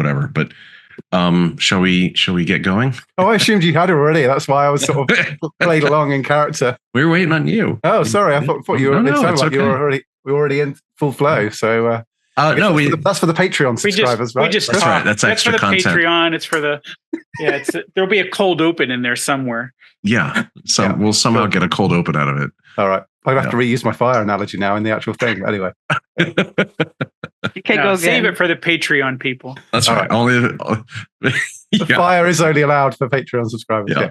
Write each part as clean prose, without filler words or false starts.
whatever. But shall we get going? Oh, I assumed you had already. That's why I was sort of played along in character. We were waiting on you. Oh, sorry. I thought you were. No, it sounded like okay. you were already in full flow. So no, that's for the Patreon subscribers, right? That's right. That's extra for the content. Patreon. It's for the there'll be a cold open in there somewhere. Yeah. So we'll somehow get a cold open out of it. All right. I have to reuse my fire analogy now in the actual thing. Anyway. You can't go save it for the Patreon people. That's right. Only the fire is only allowed for Patreon subscribers. Yeah.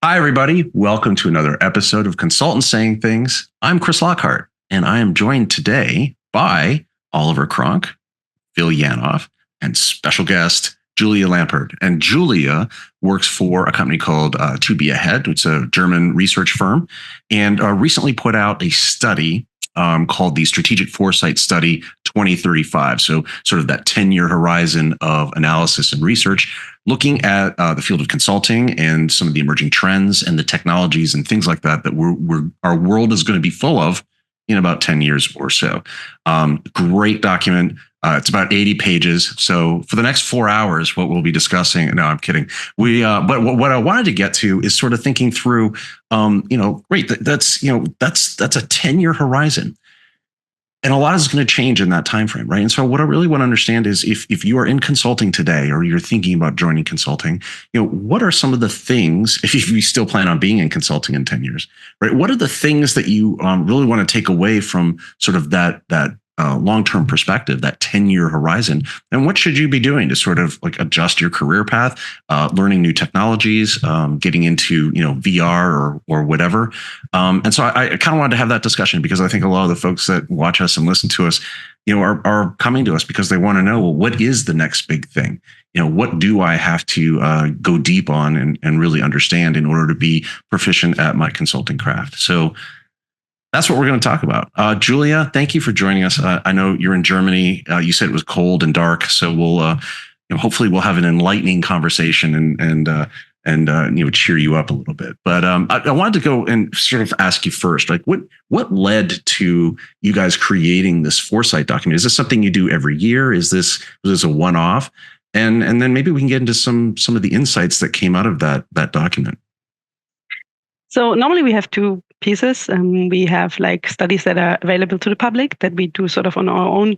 Hi, everybody. Welcome to another episode of Consultants Saying Things. I'm Chris Lockhart, and I am joined today by Oliver Cronk, Phil Yanoff, and special guest Julia Lampert. And Julia works for a company called To Be Ahead. It's a German research firm, and recently put out a study called the Strategic Foresight Study 2035. So sort of that 10-year horizon of analysis and research, looking at the field of consulting and some of the emerging trends and the technologies and things like that our world is going to be full of in about 10 years or so. Great document. It's about 80 pages. So for the next 4 hours, what we'll be discussing, no, I'm kidding. But what I wanted to get to is sort of thinking through, great, that's a 10-year horizon. And a lot is going to change in that time frame, right? And so what I really want to understand is if you are in consulting today or you're thinking about joining consulting, what are some of the things, if you still plan on being in consulting in 10 years, right? What are the things that you really want to take away from sort of that long-term perspective, that 10-year horizon? And what should you be doing to sort of like adjust your career path, learning new technologies, getting into, VR or whatever. And so I kind of wanted to have that discussion because I think a lot of the folks that watch us and listen to us, are coming to us because they want to know, well, what is the next big thing? What do I have to go deep on and really understand in order to be proficient at my consulting craft? So that's what we're going to talk about. Julia, thank you for joining us. I know you're in Germany. You said it was cold and dark, so we'll hopefully we'll have an enlightening conversation and cheer you up a little bit. But I wanted to go and sort of ask you first, like what led to you guys creating this foresight document? Is this something you do every year? Was this a one-off? And then maybe we can get into some of the insights that came out of that document. So normally we have two pieces. We have like studies that are available to the public that we do sort of on our own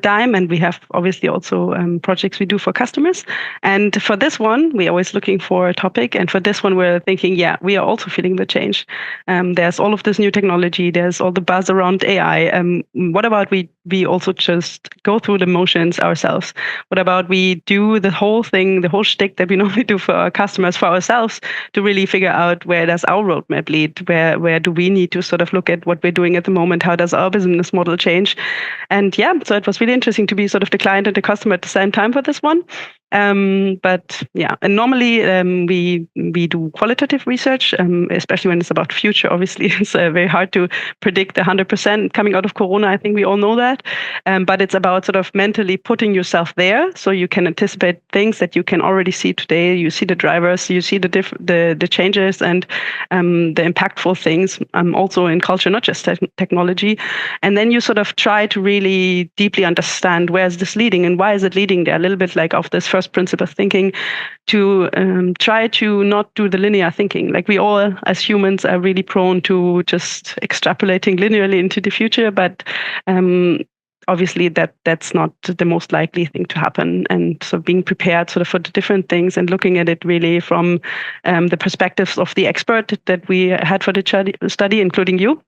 dime. And we have obviously also projects we do for customers. And for this one, we're always looking for a topic. And for this one, we're thinking, we are also feeling the change. There's all of this new technology. There's all the buzz around AI. What about we also just go through the motions ourselves? What about we do the whole thing, the whole shtick that we normally do for our customers, for ourselves, to really figure out where does our roadmap lead? Where do we need to sort of look at what we're doing at the moment? How does our business model change? And so it was really interesting to be sort of the client and the customer at the same time for this one. And normally we do qualitative research, especially when it's about future. Obviously, it's very hard to predict 100% coming out of Corona. I think we all know that. But it's about sort of mentally putting yourself there so you can anticipate things that you can already see today. You see the drivers, you see the changes and the impactful things. Also in culture, not just technology. And then you sort of try to really deeply understand where is this leading and why is it leading there. A little bit like of this first principle thinking, to try to not do the linear thinking. Like we all as humans are really prone to just extrapolating linearly into the future, but obviously that's not the most likely thing to happen. And so being prepared sort of for the different things and looking at it really from the perspectives of the expert that we had for the study, including you.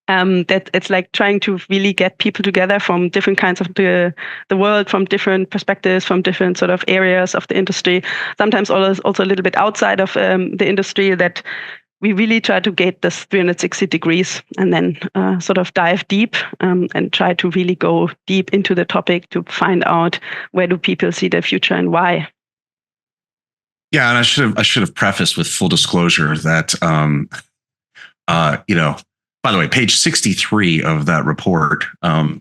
That it's like trying to really get people together from different kinds of the world, from different perspectives, from different sort of areas of the industry, sometimes also a little bit outside of the industry, that we really try to get this 360 degrees and then sort of dive deep and try to really go deep into the topic to find out where do people see their future and why. Yeah, and I should have prefaced with full disclosure that by the way, page 63 of that report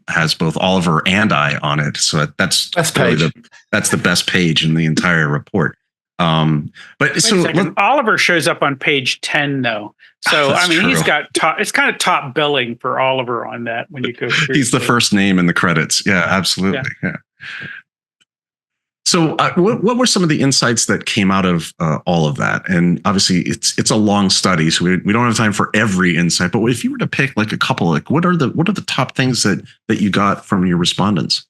has both Oliver and I on it. So that's really that's the best page in the entire report. Oliver shows up on page 10 though. So I mean, true. He's got it's kind of top billing for Oliver on that when you go through. He's the first name in the credits. Yeah, absolutely. Yeah. So what were some of the insights that came out of all of that? And obviously it's a long study, so we don't have time for every insight, but if you were to pick like a couple, like what are the top things that you got from your respondents?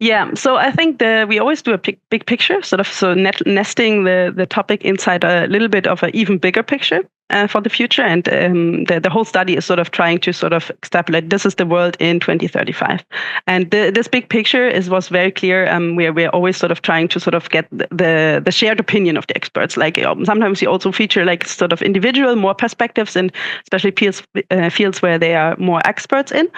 Yeah, so I think we always do a big picture, sort of nesting the topic inside a little bit of an even bigger picture for the future. And the whole study is sort of trying to sort of extrapolate, this is the world in 2035. And this big picture was very clear. We're always sort of trying to sort of get the shared opinion of the experts. Like sometimes we also feature like sort of individual more perspectives, and especially fields where they are more experts in.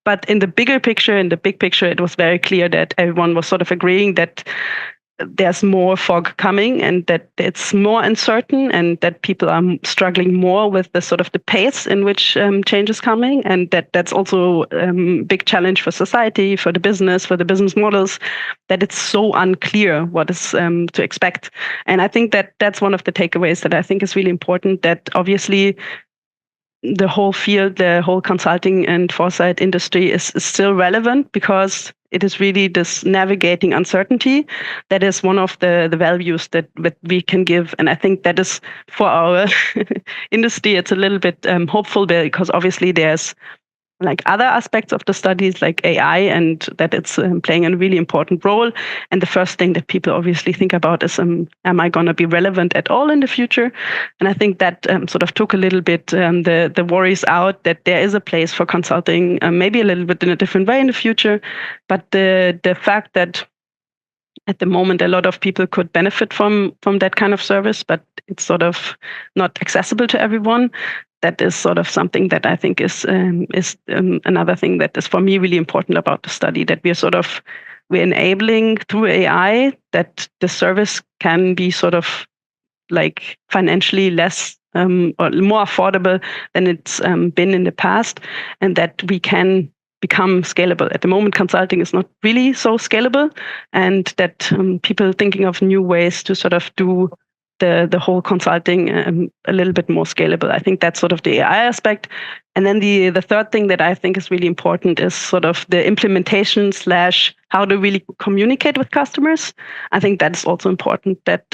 But in the bigger picture, in the big picture, it was very clear that everyone was sort of agreeing that there's more fog coming and that it's more uncertain and that people are struggling more with the sort of the pace in which change is coming, and that's also a big challenge for society, for the business models, that it's so unclear what is to expect. And I think that's one of the takeaways that I think is really important, that obviously the whole field, the whole consulting and foresight industry is still relevant, because it is really this navigating uncertainty that is one of the values that we can give. And I think that is for our industry, it's a little bit hopeful, because obviously there's like other aspects of the studies like AI, and that it's playing a really important role. And the first thing that people obviously think about is, am I going to be relevant at all in the future? And I think that sort of took a little bit the worries out, that there is a place for consulting, maybe a little bit in a different way in the future. But the fact that at the moment a lot of people could benefit from that kind of service, but it's sort of not accessible to everyone. That is sort of something that I think is another thing that is for me really important about the study, that we're enabling through AI that the service can be sort of like financially less or more affordable than it's been in the past, and that we can become scalable. At the moment, consulting is not really so scalable, and that people thinking of new ways to sort of do the whole consulting a little bit more scalable. I think that's sort of the AI aspect. And then the third thing that I think is really important is sort of the implementation / how to really communicate with customers. I think that's also important, that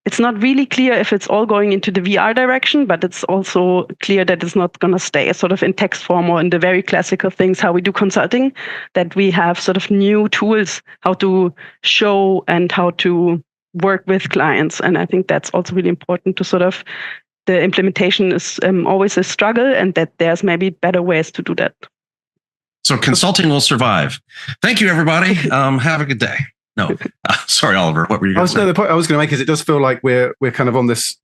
it's not really clear if it's all going into the VR direction, but it's also clear that it's not going to stay sort of in text form or in the very classical things, how we do consulting, that we have sort of new tools, how to show and how to work with clients. And I think that's also really important, to sort of, the implementation is always a struggle, and that there's maybe better ways to do that. So consulting will survive. Thank you, everybody. Have a good day. No, sorry, Oliver. What were you going to say? The point I was going to make is, it does feel like we're kind of on this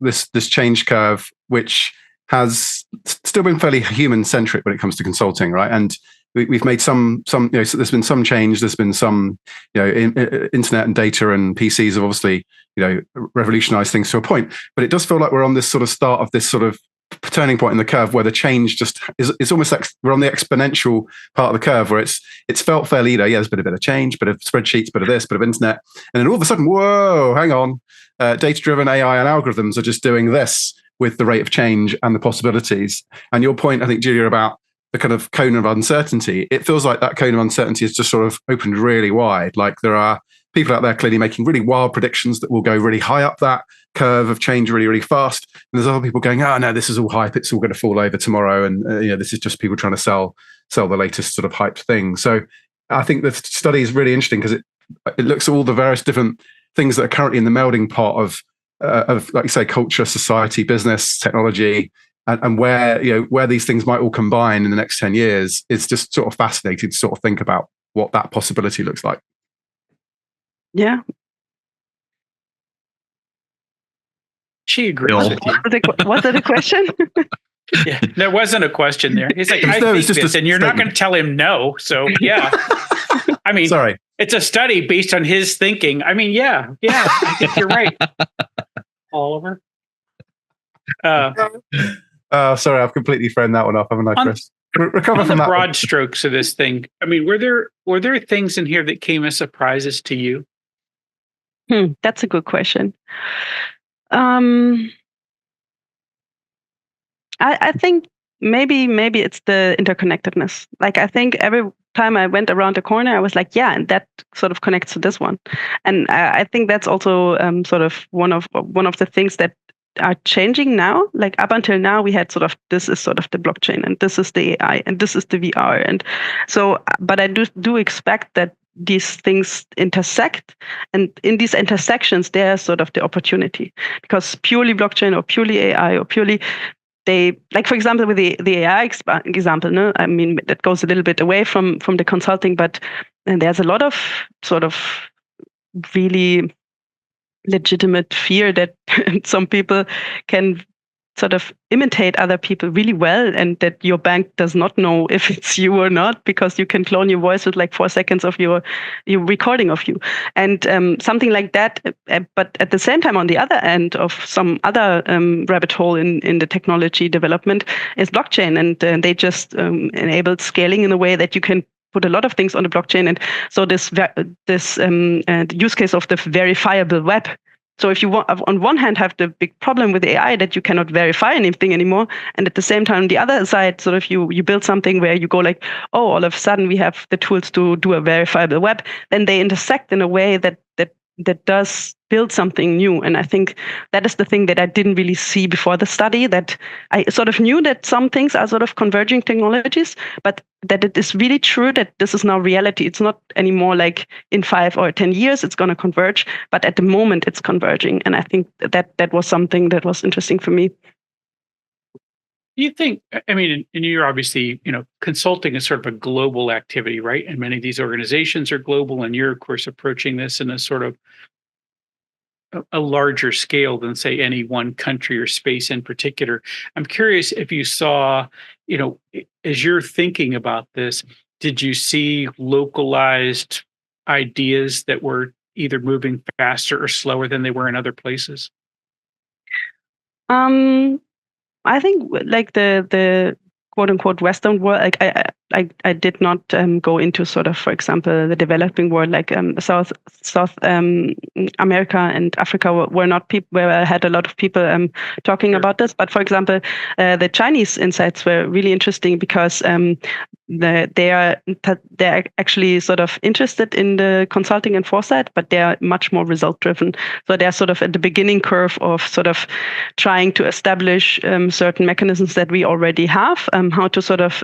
change curve, which has still been fairly human centric when it comes to consulting, right? And we've made some, so there's been some change. There's been some, internet and data and PCs have obviously, revolutionized things to a point. But it does feel like we're on this sort of start of this sort of turning point in the curve, where the change just it's almost like we're on the exponential part of the curve, where it's felt fairly, there's been a bit of change, bit of spreadsheets, bit of this, bit of internet, and then all of a sudden, whoa, hang on, data-driven AI and algorithms are just doing this with the rate of change and the possibilities. And your point, I think, Julia, about the kind of cone of uncertainty, it feels like that cone of uncertainty is just sort of opened really wide. Like, there are people out there clearly making really wild predictions that will go really high up that curve of change really, really fast. And there's other people going, no, this is all hype. It's all going to fall over tomorrow. And this is just people trying to sell the latest sort of hyped thing. So I think the study is really interesting, because it looks at all the various different things that are currently in the melding pot of like you say, culture, society, business, technology, and where these things might all combine in the next 10 years. It's just sort of fascinating to sort of think about what that possibility looks like. Yeah. She agrees Bill. with you. Was that a question? Yeah, there wasn't a question there. He's like, I No, think it's just this, a and you're not going statement. to tell him no. So yeah, I mean, Sorry. it's a study based on his thinking. I mean, yeah, I think you're right, Oliver. Sorry, I've completely thrown that one off, haven't I, Chris? Recover On from the that broad one. strokes of this thing, I mean, were there things in here that came as surprises to you? That's a good question. I think maybe it's the interconnectedness. Like, I think every time I went around the corner, I was like, yeah, and that sort of connects to this one. And I think that's also sort of one of the things that are changing now. Like, up until now, we had sort of, this is sort of the blockchain, and this is the AI, and this is the VR. And so, but I do expect that these things intersect, and in these intersections, there's sort of the opportunity, because purely blockchain or purely AI or purely like, for example, with the AI example, no? I mean, that goes a little bit away from the consulting, but there's a lot of sort of really legitimate fear that some people can sort of imitate other people really well, and that your bank does not know if it's you or not, because you can clone your voice with like 4 seconds of your recording of you, and something like that. But at the same time, on the other end of some other rabbit hole in the technology development is blockchain, and they just enabled scaling in a way that you can put a lot of things on the blockchain. And so this use case of the verifiable web. So if you want, on one hand, have the big problem with AI that you cannot verify anything anymore, and at the same time, on the other side, sort of you build something where you go like, oh, all of a sudden we have the tools to do a verifiable web, then they intersect in a way that does build something new. And I think that is the thing that I didn't really see before the study, that I sort of knew that some things are sort of converging technologies, but that it is really true that this is now reality. It's not anymore like in 5 or 10 years it's going to converge, but at the moment it's converging. And I think that was something that was interesting for me. You think, I mean, and you're obviously, consulting is sort of a global activity, right? And many of these organizations are global, and you're, of course, approaching this in a sort of a larger scale than, say, any one country or space in particular. I'm curious if you saw, as you're thinking about this, did you see localized ideas that were either moving faster or slower than they were in other places? I think like the quote unquote Western world, like I did not go into sort of, for example, the developing world, like South America and Africa were not people where I had a lot of people talking about this. But for example, the Chinese insights were really interesting because they're actually sort of interested in the consulting and foresight, but they're much more result driven. So they're sort of at the beginning curve of sort of trying to establish certain mechanisms that we already have, how to sort of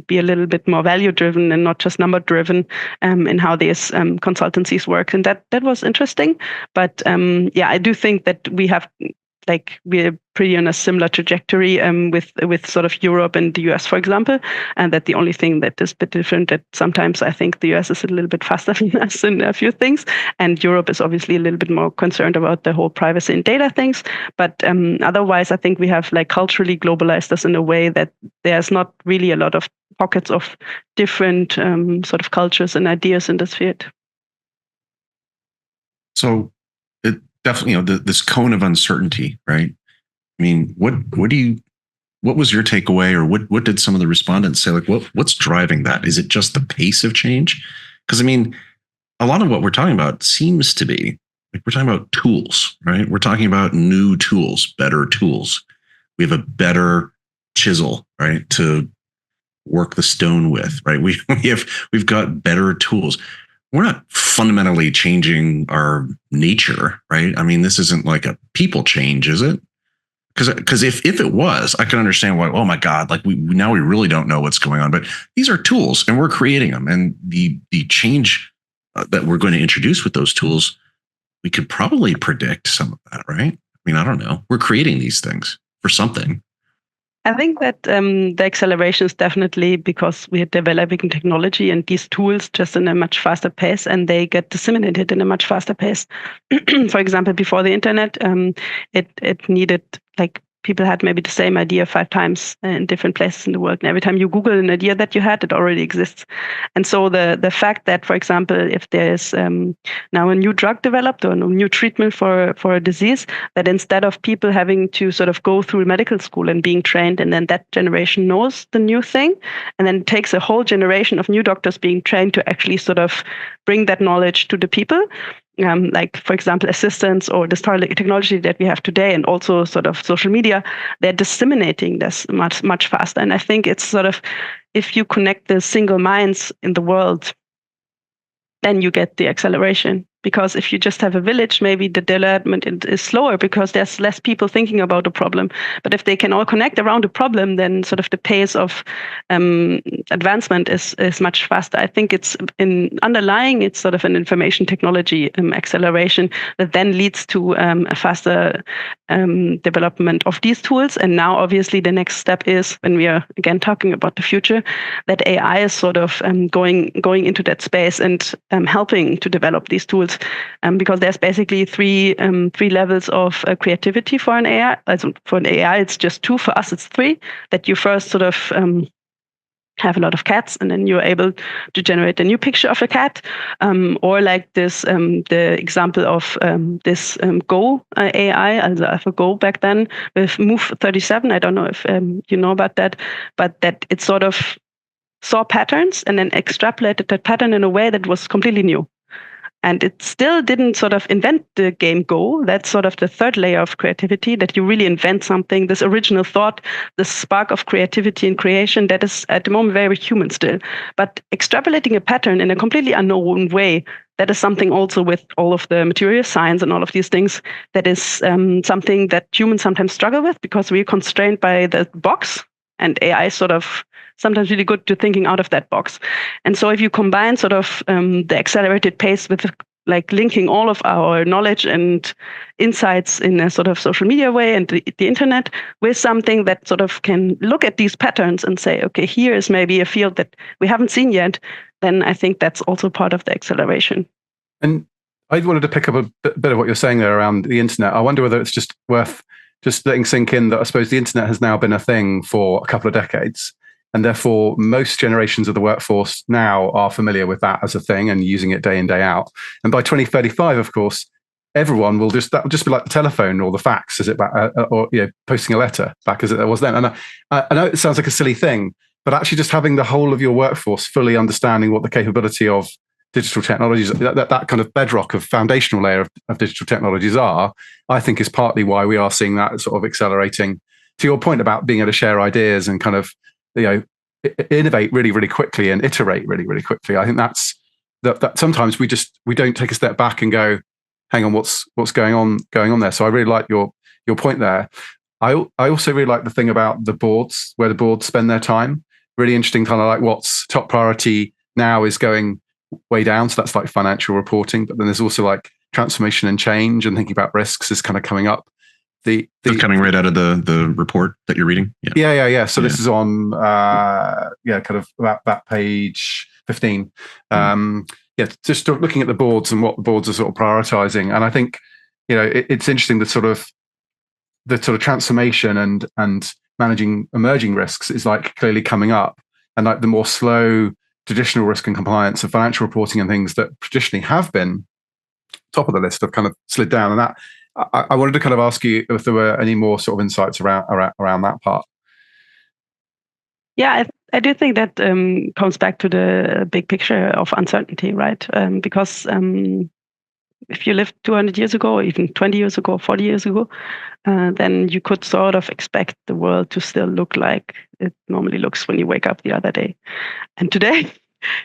be a little bit more value driven and not just number driven in how these consultancies work. And that was interesting. But I do think that we're pretty on a similar trajectory with sort of Europe and the US, for example, and that the only thing that is a bit different, that sometimes I think the US is a little bit faster than us in a few things, and Europe is obviously a little bit more concerned about the whole privacy and data things. But otherwise, I think we have like culturally globalized us in a way that there's not really a lot of pockets of different sort of cultures and ideas in this field. So it definitely, this cone of uncertainty, right? I mean, what was your takeaway, or what did some of the respondents say? Like, what's driving that? Is it just the pace of change? Because I mean, a lot of what we're talking about seems to be like, we're talking about tools, right? We're talking about new tools, better tools. We have a better chisel, right, to work the stone with, right? We've got better tools. We're not fundamentally changing our nature, right? I mean, this isn't like a people change, is it? Because if it was, I can understand why. Oh my God, like we really don't know what's going on. But these are tools, and we're creating them, and the change that we're going to introduce with those tools, we could probably predict some of that, right? I mean, I don't know. We're creating these things for something. I think that the acceleration is definitely because we are developing technology and these tools just in a much faster pace, and they get disseminated in a much faster pace. For example, before the internet, it needed like people had maybe the same idea 5 times in different places in the world. And every time you Google an idea that you had, it already exists. And so the fact that, for example, if there's now a new drug developed or a new treatment for a disease, that instead of people having to sort of go through medical school and being trained, and then that generation knows the new thing, and then it takes a whole generation of new doctors being trained to actually sort of bring that knowledge to the people. Like, for example, assistants or the technology that we have today, and also sort of social media, they're disseminating this much, much faster. And I think it's sort of, if you connect the single minds in the world, then you get the acceleration. Because if you just have a village, maybe the development is slower because there's less people thinking about a problem. But if they can all connect around a problem, then sort of the pace of advancement is much faster. I think it's underlying, it's sort of an information technology acceleration that then leads to a faster development of these tools. And now, obviously, the next step is, when we are again talking about the future, that AI is sort of going into that space and helping to develop these tools. Because there's basically three levels of creativity for an AI. Also for an AI, it's just 2. For us, it's 3. That you first sort of have a lot of cats, and then you're able to generate a new picture of a cat, or like this, the example of this Go AI, also AlphaGo back then with Move 37. I don't know if you know about that, but that it sort of saw patterns and then extrapolated that pattern in a way that was completely new. And it still didn't sort of invent the game Go. That's sort of the third layer of creativity, that you really invent something, this original thought, this spark of creativity and creation that is at the moment very human still. But extrapolating a pattern in a completely unknown way, that is something also with all of the material science and all of these things, that is something that humans sometimes struggle with because we're constrained by the box, and AI is sort of sometimes really good to thinking out of that box. And so if you combine sort of the accelerated pace with like linking all of our knowledge and insights in a sort of social media way and the internet with something that sort of can look at these patterns and say, okay, here is maybe a field that we haven't seen yet, then I think that's also part of the acceleration. And I wanted to pick up a bit of what you're saying there around the internet. I wonder whether it's just worth just letting sink in that I suppose the internet has now been a thing for a couple of decades. And therefore, most generations of the workforce now are familiar with that as a thing and using it day in, day out. And by 2035, of course, everyone will that will just be like the telephone or the fax, as it back, or posting a letter back as it was then. And I know it sounds like a silly thing, but actually just having the whole of your workforce fully understanding what the capability of digital technologies, that kind of bedrock of foundational layer of digital technologies are, I think is partly why we are seeing that sort of accelerating. To your point about being able to share ideas and kind of innovate really, really quickly and iterate really, really quickly. I think that's that sometimes we don't take a step back and go, hang on, what's going on there. So I really like your point there. I also really like the thing about the boards, where the boards spend their time. Really interesting, kind of like what's top priority now is going way down. So that's like financial reporting, but then there's also like transformation and change and thinking about risks is kind of coming up. It's coming right out of the report that you're reading. Yeah. So this is on kind of that page 15. Just looking at the boards and what the boards are sort of prioritizing. And I think it's interesting the sort of transformation and managing emerging risks is like clearly coming up, and like the more slow traditional risk and compliance and financial reporting and things that traditionally have been top of the list have kind of slid down. And that I wanted to kind of ask you if there were any more sort of insights around that part. Yeah, I do think that comes back to the big picture of uncertainty, right? Because if you lived 200 years ago, or even 20 years ago, 40 years ago, then you could sort of expect the world to still look like it normally looks when you wake up the other day. And today,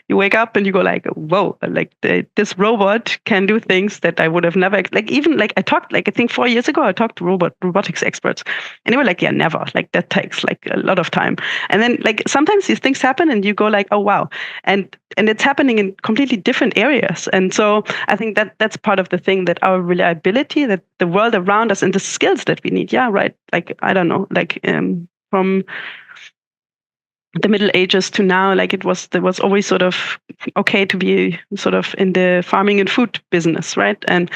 you wake up and you go like, whoa, like this robot can do things that I would have never, I talked, I think 4 years ago, I talked to robotics experts, and they were like, yeah, never, like that takes like a lot of time. And then like sometimes these things happen and you go like, oh, wow. And it's happening in completely different areas. And so I think that's part of the thing, that our reliability, that the world around us and the skills that we need. Yeah, right. Like, I don't know, like, from the Middle Ages to now, like there was always sort of okay to be sort of in the farming and food business, right? And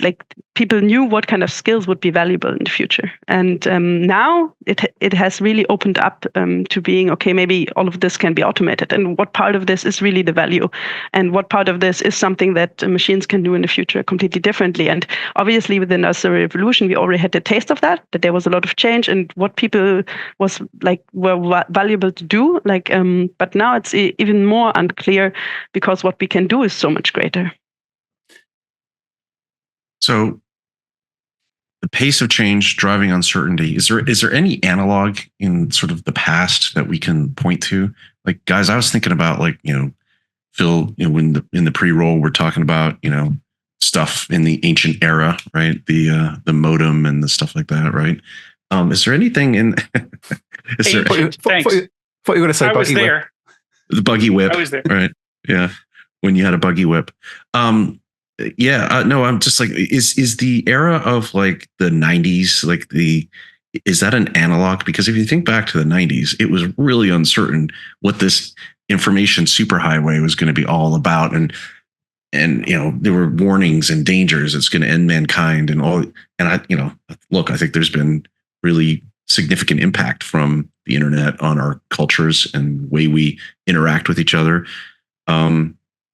like people knew what kind of skills would be valuable in the future. And now it has really opened up to being okay. Maybe all of this can be automated, and what part of this is really the value, and what part of this is something that machines can do in the future completely differently. And obviously, with the Industrial Revolution, we already had the taste of that there was a lot of change, and what people were valuable to do. But now it's even more unclear because what we can do is so much greater. So the pace of change driving uncertainty, is there any analog in sort of the past that we can point to? Like, guys, I was thinking about, like, Phil, when in the pre-roll we're talking about, stuff in the ancient era, right? The modem and the stuff like that, right? Is there anything in Thanks. What you were going to say? I was there. The buggy whip. I was there. Right. Yeah. When you had a buggy whip. No, I'm just like, is the era of like the 90s, is that an analog? Because if you think back to the 90s, it was really uncertain what this information superhighway was going to be all about. And there were warnings and dangers. It's going to end mankind and all. And I think there's been really significant impact from the internet on our cultures and way we interact with each other.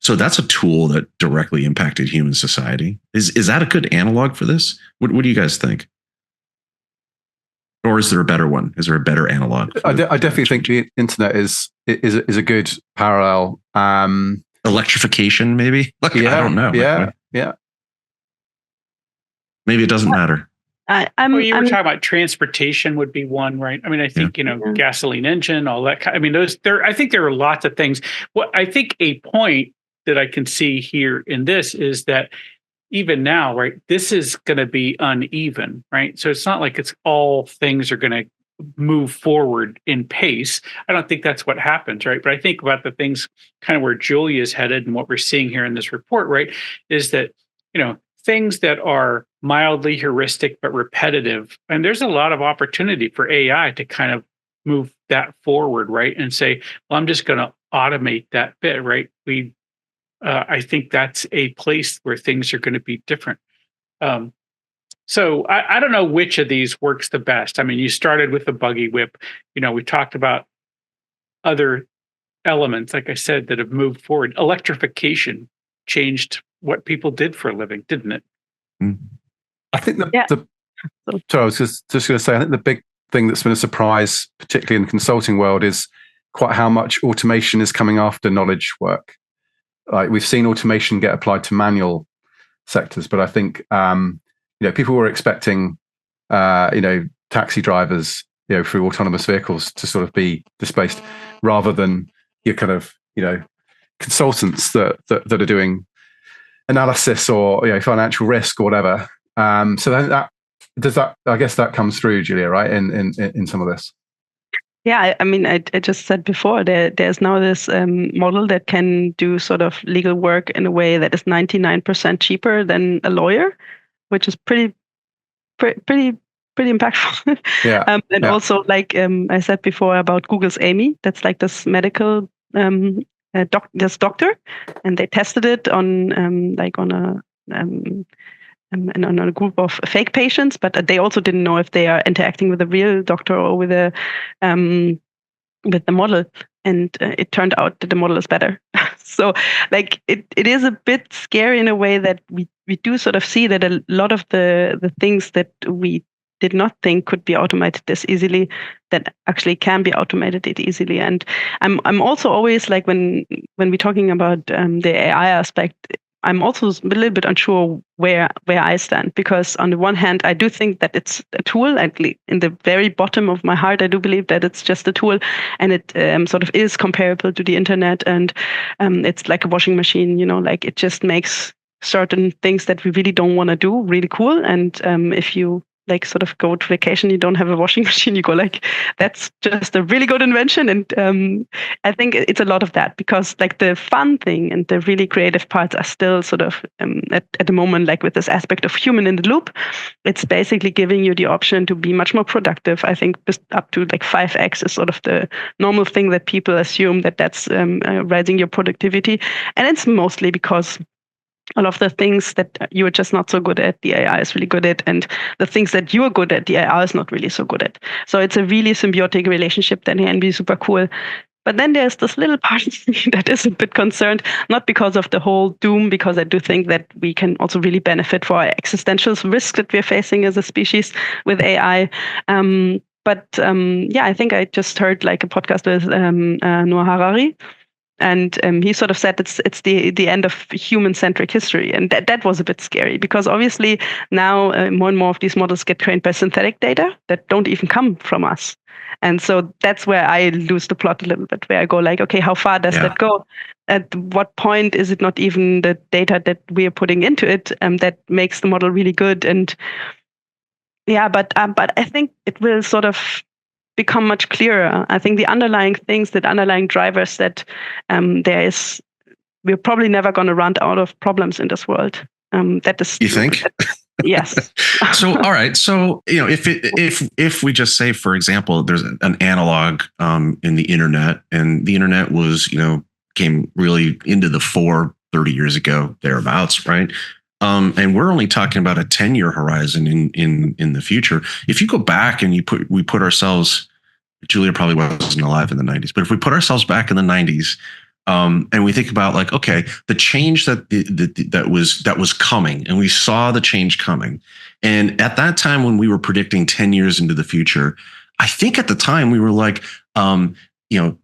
So that's a tool that directly impacted human society. Is that a good analog for this? What do you guys think? Or is there a better one? Is there a better analog? I definitely think the internet is a good parallel. Electrification, maybe? I don't know. Yeah. Maybe it doesn't matter. You were talking about transportation would be one, right? I mean, I think, gasoline engine, all that kind. I mean, I think there are lots of things. What I think a point that I can see here in this is that even now, right, this is going to be uneven, right? So it's not like it's all things are going to move forward in pace. I don't think that's what happens, right? But I think about the things kind of where Julia's headed and what we're seeing here in this report, right, is that, things that are mildly heuristic but repetitive, and there's a lot of opportunity for AI to kind of move that forward, right? And say, well, I'm just going to automate that bit, right? I think that's a place where things are going to be different. So I don't know which of these works the best. I mean, you started with the buggy whip. We talked about other elements, like I said, that have moved forward. Electrification changed what people did for a living, didn't it? I think I was just going to say, I think the big thing that's been a surprise, particularly in the consulting world, is quite how much automation is coming after knowledge work. Like, we've seen automation get applied to manual sectors, but I think people were expecting taxi drivers through autonomous vehicles to sort of be displaced, rather than your kind of consultants that are doing analysis or financial risk or whatever. So then I guess that comes through, Julia, right, in some of this. Yeah, I mean, I just said before, there's now this model that can do sort of legal work in a way that is 99% cheaper than a lawyer, which is pretty impactful. Yeah. Also, like I said before about Google's Amy, that's like this medical this doctor, and they tested it on a group of fake patients, but they also didn't know if they are interacting with a real doctor or with the model, and it turned out that the model is better. So like it is a bit scary in a way that we do sort of see that a lot of the things that we did not think could be automated this easily, that actually can be automated it easily. And I'm also always like, when we're talking about the AI aspect, I'm also a little bit unsure where I stand, because on the one hand, I do think that it's a tool. In the very bottom of my heart, I do believe that it's just a tool, and it sort of is comparable to the internet, and it's like a washing machine, like it just makes certain things that we really don't want to do really cool. And if you like sort of go to vacation, you don't have a washing machine, you go like, that's just a really good invention. And I think it's a lot of that, because like the fun thing and the really creative parts are still sort of at the moment, like with this aspect of human in the loop, it's basically giving you the option to be much more productive. I think just up to like 5x is sort of the normal thing that people assume that's raising your productivity. And it's mostly because all of the things that you are just not so good at, the AI is really good at, and the things that you are good at, the AI is not really so good at. So it's a really symbiotic relationship that can be super cool. But then there's this little part of me that is a bit concerned, not because of the whole doom, because I do think that we can also really benefit for our existential risk that we're facing as a species with AI. But I think I just heard like a podcast with Noah Harari. And he sort of said it's the end of human-centric history. And that was a bit scary, because obviously now more and more of these models get trained by synthetic data that don't even come from us. And so that's where I lose the plot a little bit, where I go like, okay, how far does that go? At what point is it not even the data that we are putting into it that makes the model really good? And but I think it will sort of become much clearer. I think the underlying things, the underlying drivers that we're probably never going to run out of problems in this world. That is. You think? Yes. So, all right. So, if we just say, for example, there's an analog in the internet, and the internet was, came really into the fore 30 years ago, thereabouts, right? And we're only talking about a 10-year horizon in the future. If you go back and we put ourselves, Julia probably wasn't alive in the 90s, but if we put ourselves back in the 90s, and we think about like, okay, the change that was coming, and we saw the change coming. And at that time, when we were predicting 10 years into the future, I think at the time we were like,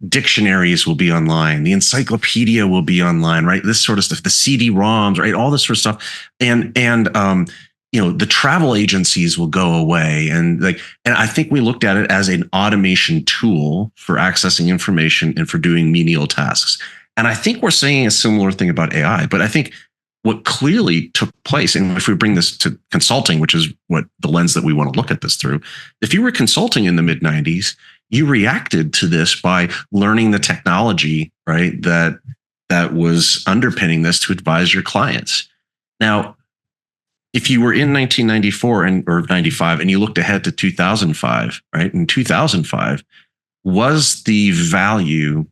dictionaries will be online, the encyclopedia will be online, right? This sort of stuff, the CD-ROMs, right? All this sort of stuff. And the travel agencies will go away. And I think we looked at it as an automation tool for accessing information and for doing menial tasks. And I think we're saying a similar thing about AI, but I think what clearly took place, and if we bring this to consulting, which is what the lens that we want to look at this through, if you were consulting in the mid 90s, you reacted to this by learning the technology, right? That was underpinning this to advise your clients. Now, if you were in 1994 or 95 and you looked ahead to 2005, right? In 2005, was the value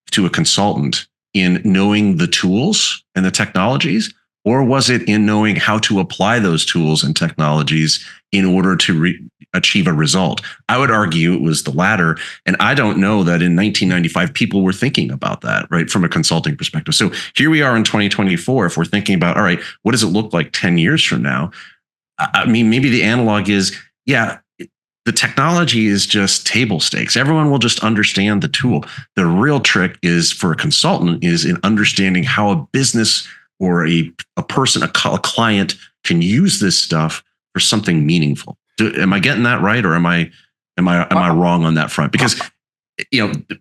to a consultant in knowing the tools and the technologies, or was it in knowing how to apply those tools and technologies in order to achieve a result? I would argue it was the latter. And I don't know that in 1995, people were thinking about that, right? From a consulting perspective. So here we are in 2024. If we're thinking about, all right, what does it look like 10 years from now? I mean, maybe the analog is, the technology is just table stakes. Everyone will just understand the tool. The real trick is for a consultant is in understanding how a business or a person, a client can use this stuff for something meaningful. Am I getting that right, or am I wrong on that front? Because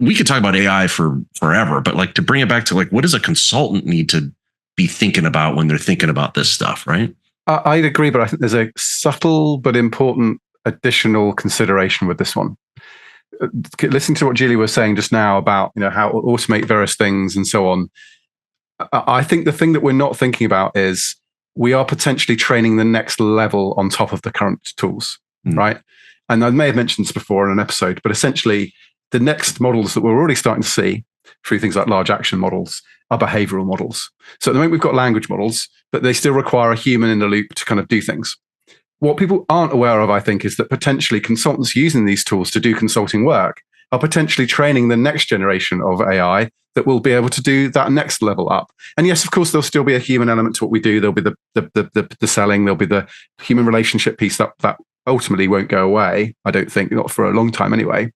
we could talk about AI for forever, but like to bring it back to like, what does a consultant need to be thinking about when they're thinking about this stuff, right? I'd agree, but I think there's a subtle but important additional consideration with this one. Listening to what Julie was saying just now about how to automate various things and so on, I think the thing that we're not thinking about is we are potentially training the next level on top of the current tools, right? And I may have mentioned this before in an episode, but essentially the next models that we're already starting to see through things like large action models are behavioral models. So at the moment we've got language models, but they still require a human in the loop to kind of do things. What people aren't aware of, I think, is that potentially consultants using these tools to do consulting work are potentially training the next generation of AI that will be able to do that next level up. And yes, of course, there'll still be a human element to what we do. There'll be the selling, there'll be the human relationship piece that ultimately won't go away, I don't think, not for a long time anyway.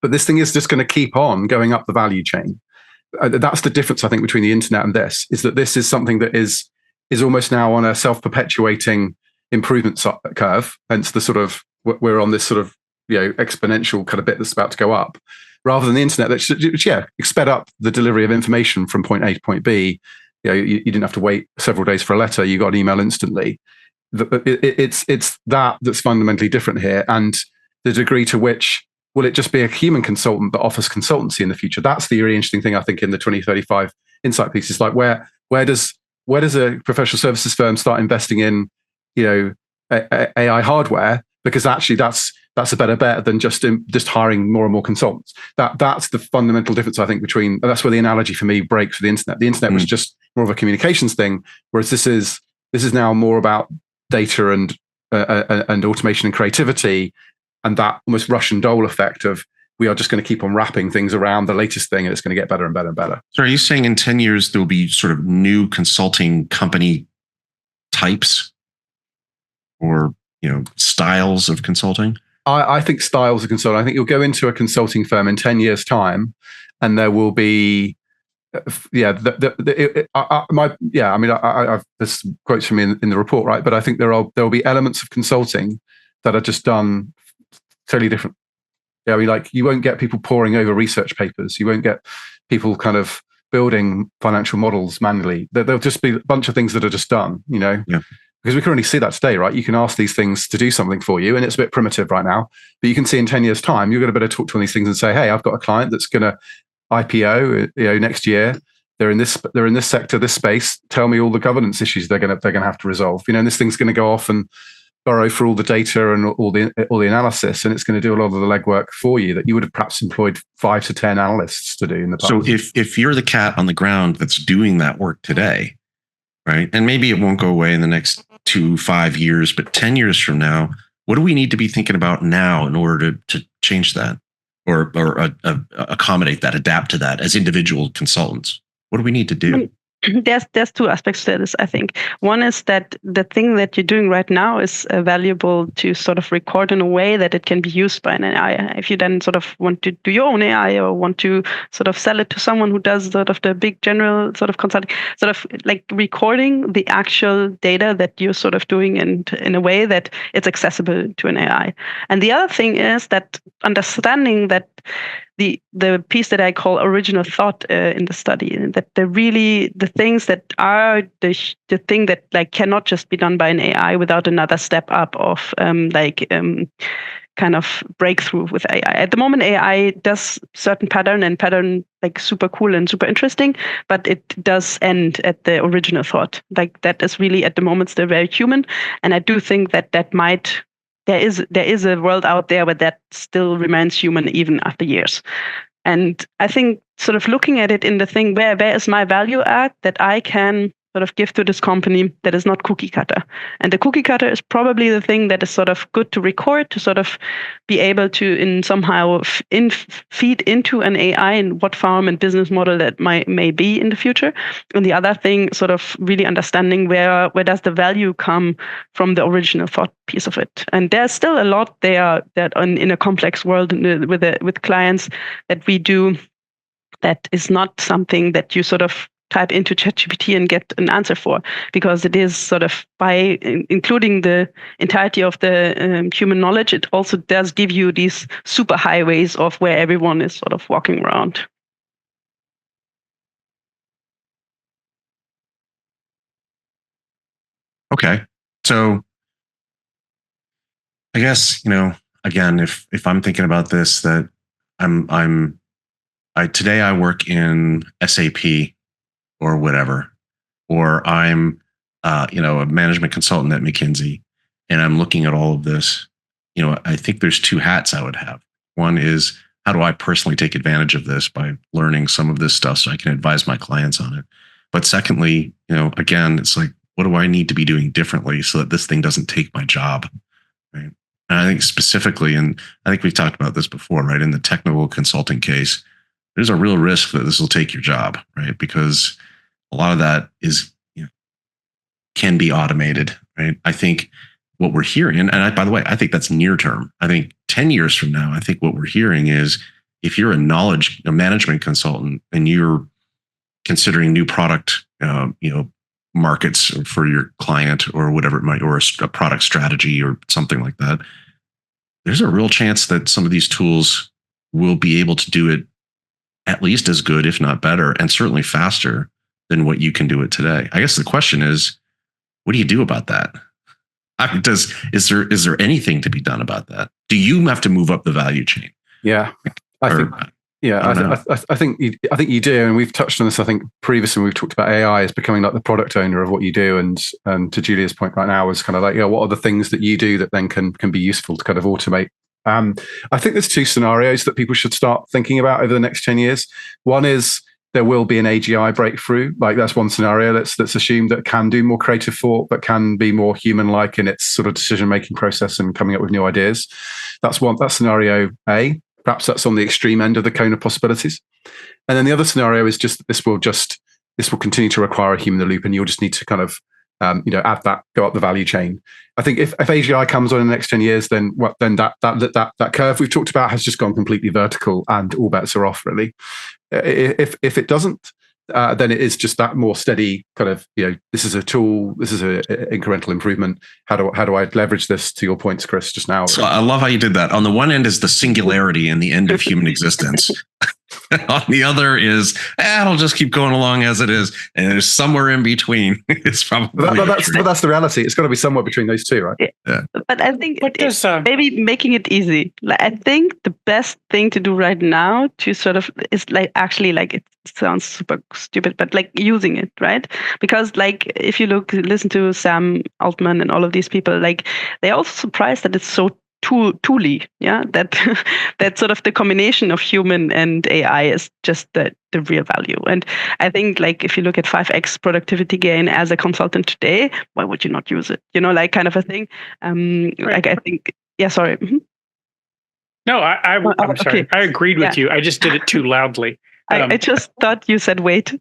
But this thing is just going to keep on going up the value chain. That's the difference, I think, between the internet and this, is that this is something that is almost now on a self-perpetuating improvement curve. Hence the sort of, we're on this sort of exponential kind of bit that's about to go up, rather than the internet which sped up the delivery of information from point A to point B. You didn't have to wait several days for a letter, you got an email instantly. it's that's fundamentally different here, and the degree to which will it just be a human consultant that offers consultancy in the future? That's the really interesting thing, I think, in the 2035 insight piece. Is like where does a professional services firm start investing in, AI hardware? Because actually that's a better bet than just hiring more and more consultants. That's the fundamental difference, I think, between. That's where the analogy for me breaks for the internet. The internet was just more of a communications thing, whereas this is now more about data and automation and creativity, and that almost Russian doll effect of we are just going to keep on wrapping things around the latest thing, and it's going to get better and better and better. So are you saying in 10 years, there will be sort of new consulting company types or, styles of consulting? I think styles of consulting. I think you'll go into a consulting firm in 10 years' time, and there will be, there's quotes from me in the report, right? But I think there will be elements of consulting that are just done totally different. Yeah, like you won't get people poring over research papers. You won't get people kind of building financial models manually. There'll just be a bunch of things that are just done, Yeah. Because we can already see that today, right? You can ask these things to do something for you, and it's a bit primitive right now. But you can see in 10 years' time, you're going to better talk to one of these things and say, "Hey, I've got a client that's going to IPO, next year. They're in this sector, this space. Tell me all the governance issues they're going to have to resolve. And this thing's going to go off and burrow for all the data and all the analysis, and it's going to do a lot of the legwork for you that you would have perhaps employed 5 to 10 analysts to do in the past." So if you're the cat on the ground that's doing that work today, right? And maybe it won't go away in the next 2-5 years, but 10 years from now, what do we need to be thinking about now in order to change that or accommodate that, adapt to that as individual consultants? What do we need to do? There's two aspects to this, I think. One is that the thing that you're doing right now is valuable to sort of record in a way that it can be used by an AI. If you then sort of want to do your own AI or want to sort of sell it to someone who does sort of the big general sort of consulting, sort of like recording the actual data that you're sort of doing in a way that it's accessible to an AI. And the other thing is that understanding that the piece that I call original thought in the study, that the things that are the thing that like cannot just be done by an AI without another step up of kind of breakthrough with AI. At the moment, AI does certain pattern like super cool and super interesting, but it does end at the original thought. Like that is really at the moment still very human, and I do think that might. There is a world out there where that still remains human even after years. And I think sort of looking at it in the thing, where is my value add that I can sort of give to this company that is not cookie cutter. And the cookie cutter is probably the thing that is sort of good to record, to sort of be able to somehow feed into an AI in what form and business model that may be in the future. And the other thing, sort of really understanding where does the value come from the original thought piece of it. And there's still a lot there that in a complex world with clients that we do that is not something that you sort of type into ChatGPT and get an answer for, because it is sort of by including the entirety of the human knowledge, it also does give you these super highways of where everyone is sort of walking around. Okay. So I guess, again, if I'm thinking about this, that today I work in SAP or whatever, or I'm, a management consultant at McKinsey, and I'm looking at all of this, I think there's two hats I would have. One is, how do I personally take advantage of this by learning some of this stuff so I can advise my clients on it? But secondly, again, it's like, what do I need to be doing differently so that this thing doesn't take my job, right? And I think specifically, and I think we've talked about this before, right? In the technical consulting case, there's a real risk that this will take your job, right? Because a lot of that is, can be automated, right? I think what we're hearing, and by the way, I think that's near term. I think 10 years from now, I think what we're hearing is, if you're a management consultant and you're considering new product, markets for your client or whatever it might, or a product strategy or something like that, there's a real chance that some of these tools will be able to do it at least as good, if not better, and certainly faster than what you can do it today. I guess the question is, what do you do about that? Is there anything to be done about that? Do you have to move up the value chain? Yeah, I think you do, and we've touched on this. I think previously when we've talked about AI as becoming like the product owner of what you do, and to Julia's point right now is kind of like, what are the things that you do that then can be useful to kind of automate. I think there's two scenarios that people should start thinking about over the next 10 years. One is there will be an AGI breakthrough. Like that's one scenario that's assumed that can do more creative thought, but can be more human-like in its sort of decision-making process and coming up with new ideas. That's scenario A. Perhaps that's on the extreme end of the cone of possibilities. And then the other scenario is just that this will continue to require a human in the loop, and you'll just need to kind of add that, go up the value chain. I think if AGI comes on in the next 10 years, then that curve we've talked about has just gone completely vertical, and all bets are off, really. If it doesn't, then it is just that more steady kind of, this is a tool, this is an incremental improvement. How do I leverage this, to your points, Chris, just now? So I love how you did that. On the one end is the singularity and the end of human existence. On the other is, it'll just keep going along as it is. And there's somewhere in between. It's probably that's the reality. It's got to be somewhere between those two, right? Yeah. But I think maybe making it easy. Like, I think the best thing to do right now to sort of is like, actually, like, it sounds super stupid, but like using it, right? Because like, if you listen to Sam Altman and all of these people, like, they're also surprised that it's so tooly, that sort of the combination of human and AI is just the real value. And I think, like, if you look at 5x productivity gain as a consultant today, why would you not use it? Like, kind of a thing. Right. Like, I think, sorry. Mm-hmm. No, I'm sorry. Okay. I agreed with you. I just did it too loudly. I just thought you said wait.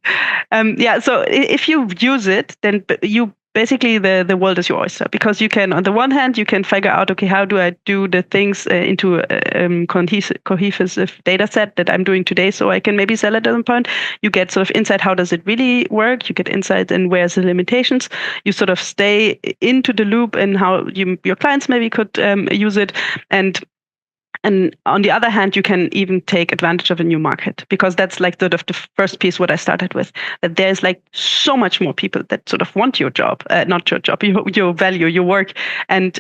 So if you use it, then you basically the world is your oyster, because you can, on the one hand, you can figure out, okay, how do I do the things into a cohesive data set that I'm doing today, so I can maybe sell at some point. You get sort of insight, how does it really work? You get insight in where's the limitations. You sort of stay into the loop and how your clients maybe could use it. And on the other hand, you can even take advantage of a new market, because that's like sort of the first piece what I started with, that there's like so much more people that sort of want your job, not your job, your value, your work. And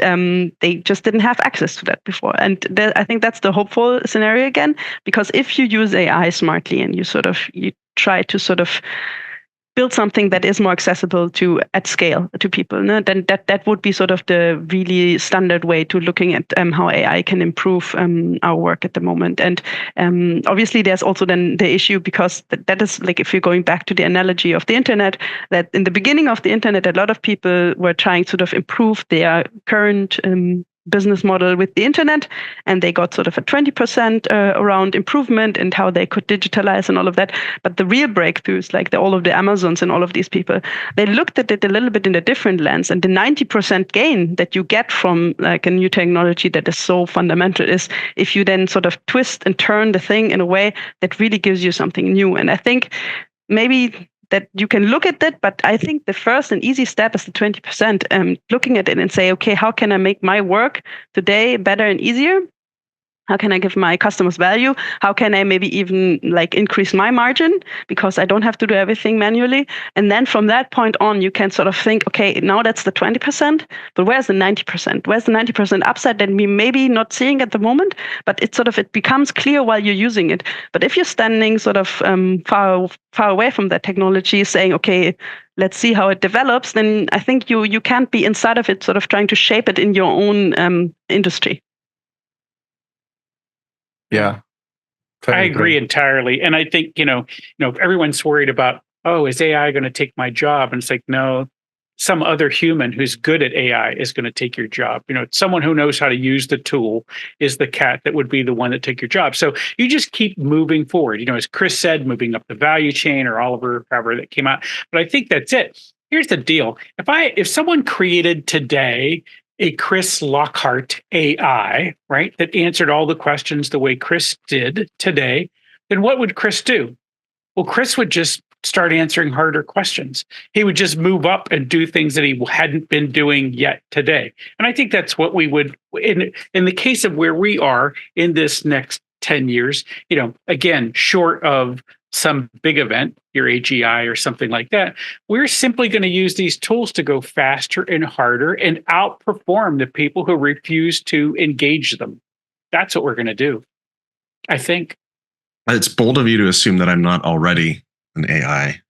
they just didn't have access to that before. And I think that's the hopeful scenario again, because if you use AI smartly and you try to sort of build something that is more accessible at scale to people, then that would be sort of the really standard way to looking at how AI can improve our work at the moment. And obviously there's also then the issue, because that is like, if you're going back to the analogy of the internet, that in the beginning of the internet, a lot of people were trying to sort of improve their current business model with the internet, and they got sort of a 20% around improvement and how they could digitalize and all of that. But the real breakthroughs, like all of the Amazons and all of these people, they looked at it a little bit in a different lens. And the 90% gain that you get from like a new technology that is so fundamental is if you then sort of twist and turn the thing in a way that really gives you something new. And I think maybe that you can look at that, but I think the first and easy step is the 20%, looking at it and say, okay, how can I make my work today better and easier? How can I give my customers value? How can I maybe even like increase my margin, because I don't have to do everything manually? And then from that point on, you can sort of think, okay, now that's the 20%, but where's the 90%? Where's the 90% upside that we maybe not seeing at the moment, but it becomes clear while you're using it. But if you're standing sort of far away from that technology, saying, okay, let's see how it develops, then I think you can't be inside of it, sort of trying to shape it in your own industry. Yeah, totally I agree entirely. And I think, everyone's worried about, is AI going to take my job? And it's like, no, some other human who's good at AI is going to take your job. Someone who knows how to use the tool is the cat that would be the one that take your job. So you just keep moving forward, as Chris said, moving up the value chain, or Oliver, however that came out. But I think that's it. Here's the deal. If someone created today a Chris Lockhart AI, right, that answered all the questions the way Chris did today, then what would Chris do? Well, Chris would just start answering harder questions. He would just move up and do things that he hadn't been doing yet today. And I think that's what we would, in the case of where we are in this next 10 years, again, short of some big event, your AGI or something like that. We're simply going to use these tools to go faster and harder and outperform the people who refuse to engage them. That's what we're going to do, I think. It's bold of you to assume that I'm not already an AI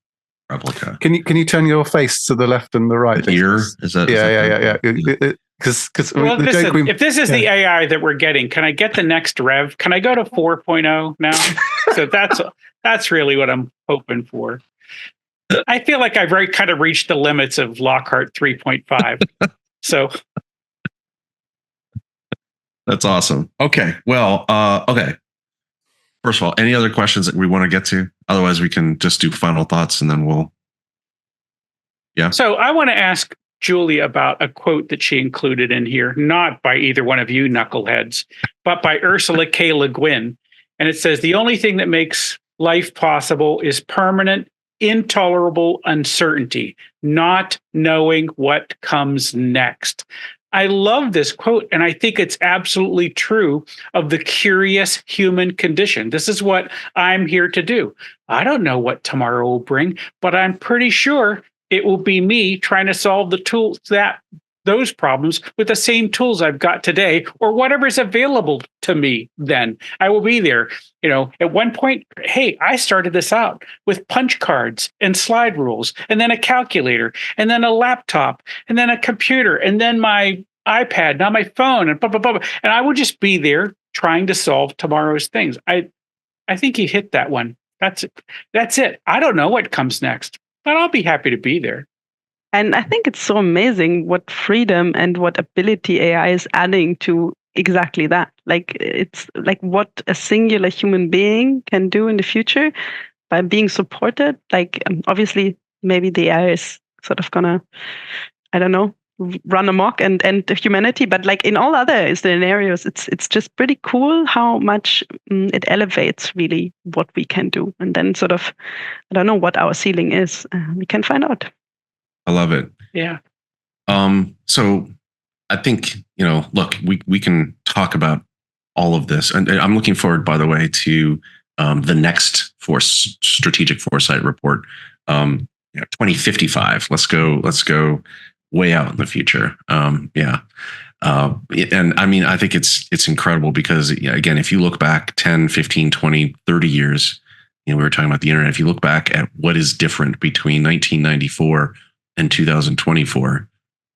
replica. Can you turn your face to the left and the right? Ear? Is that? Yeah. Because well, if this is the AI that we're getting, can I get the next rev? Can I go to 4.0 now? So that's really what I'm hoping for. I feel like I've kind of reached the limits of Lockhart 3.5. So that's awesome. Okay. Well, okay. First of all, any other questions that we want to get to? Otherwise, we can just do final thoughts and then we'll. Yeah. So I want to ask Julie about a quote that she included in here, not by either one of you knuckleheads, but by Ursula K. Le Guin. And it says, the only thing that makes life possible is permanent, intolerable uncertainty, not knowing what comes next. I love this quote, and I think it's absolutely true of the curious human condition. This is what I'm here to do. I don't know what tomorrow will bring, but I'm pretty sure it will be me trying to solve those problems with the same tools I've got today, or whatever's available to me then. I will be there. At one point, hey, I started this out with punch cards and slide rules, and then a calculator, and then a laptop, and then a computer, and then my iPad, now my phone, and blah, blah, blah. And I will just be there trying to solve tomorrow's things. I think you hit that one. That's it. I don't know what comes next, but I'll be happy to be there. And I think it's so amazing what freedom and what ability AI is adding to exactly that. Like, it's like what a singular human being can do in the future by being supported. Like, obviously, maybe the AI is sort of gonna, I don't know, run amok and humanity. But like in all other scenarios, it's just pretty cool how much it elevates really what we can do. And then sort of, I don't know what our ceiling is. We can find out. I love it. Yeah. So I think, look, we can talk about all of this. And I'm looking forward, by the way, to the next Strategic Foresight report, 2055. Let's go way out in the future. And I mean, I think it's incredible because, again, if you look back 10, 15, 20, 30 years, we were talking about the internet. If you look back at what is different between 1994 and 2024,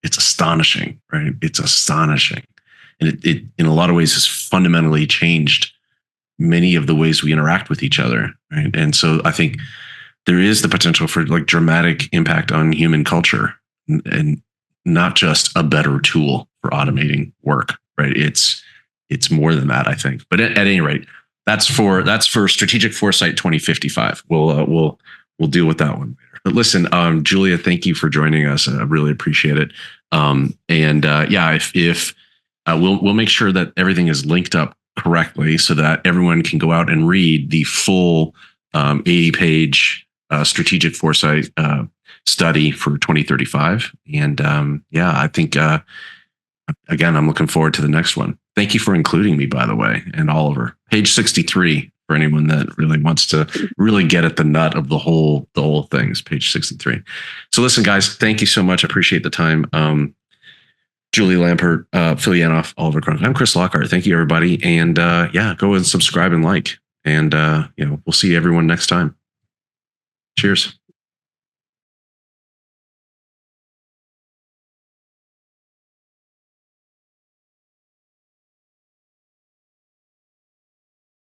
it's astonishing, right? It's astonishing. And it in a lot of ways has fundamentally changed many of the ways we interact with each other, right? And so I think there is the potential for like dramatic impact on human culture and not just a better tool for automating work, right? It's more than that, I think. But at any rate, that's for Strategic Foresight 2055. We'll deal with that one later. But listen, Julia, thank you for joining us. I really appreciate it. If we'll make sure that everything is linked up correctly so that everyone can go out and read the full 80-page Strategic Foresight study for 2035. And I think again, I'm looking forward to the next one. Thank you for including me, by the way, and Oliver. Page 63 for anyone that really wants to really get at the nut of the whole things. Page 63. So listen, guys, thank you so much. I appreciate the time. Julie Lampert, Phil Yanoff, Oliver Cronk. I'm Chris Lockhart. Thank you, everybody. And go and subscribe and like. And we'll see everyone next time. Cheers.